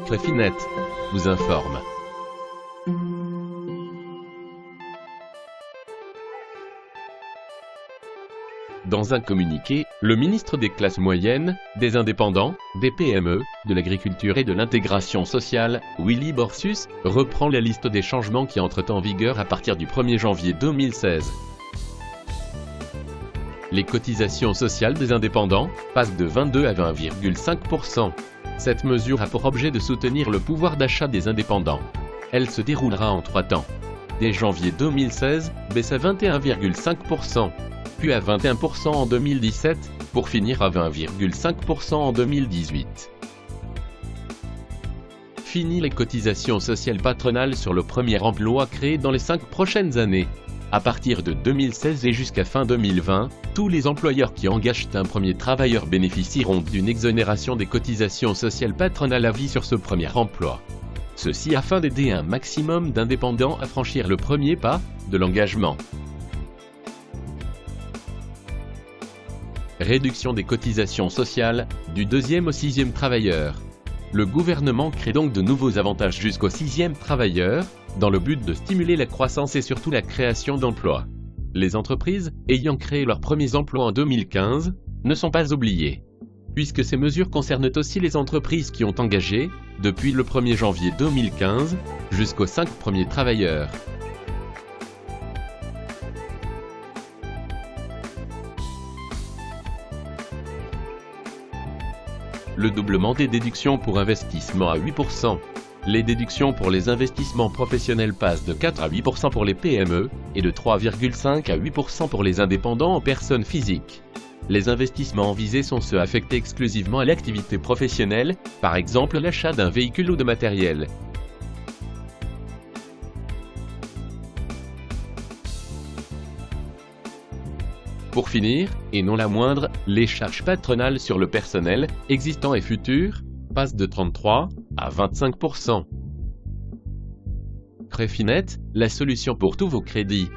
Créfinet vous informe. Dans un communiqué, le ministre des classes moyennes, des indépendants, des PME, de l'agriculture et de l'intégration sociale, Willy Borsus, reprend la liste des changements qui entrent en vigueur à partir du 1er janvier 2016. Les cotisations sociales des indépendants passent de 22 à 20,5%. Cette mesure a pour objet de soutenir le pouvoir d'achat des indépendants. Elle se déroulera en 3 temps. Dès janvier 2016, baisse à 21,5%. Puis à 21% en 2017, pour finir à 20,5% en 2018. Fini les cotisations sociales patronales sur le premier emploi créé dans les 5 prochaines années. À partir de 2016 et jusqu'à fin 2020, tous les employeurs qui engagent un premier travailleur bénéficieront d'une exonération des cotisations sociales patronales à vie sur ce premier emploi. Ceci afin d'aider un maximum d'indépendants à franchir le premier pas de l'engagement. Réduction des cotisations sociales, du 2e au 6e travailleur. Le gouvernement crée donc de nouveaux avantages jusqu'au 6e travailleur, dans le but de stimuler la croissance et surtout la création d'emplois. Les entreprises, ayant créé leurs premiers emplois en 2015, ne sont pas oubliées, puisque ces mesures concernent aussi les entreprises qui ont engagé, depuis le 1er janvier 2015, jusqu'aux 5 premiers travailleurs. Le doublement des déductions pour investissement à 8%. Les déductions pour les investissements professionnels passent de 4 à 8% pour les PME et de 3,5 à 8% pour les indépendants en personnes physiques. Les investissements visés sont ceux affectés exclusivement à l'activité professionnelle, par exemple l'achat d'un véhicule ou de matériel. Pour finir, et non la moindre, les charges patronales sur le personnel, existant et futur, passent de 33 à 25%. Créfinet, la solution pour tous vos crédits.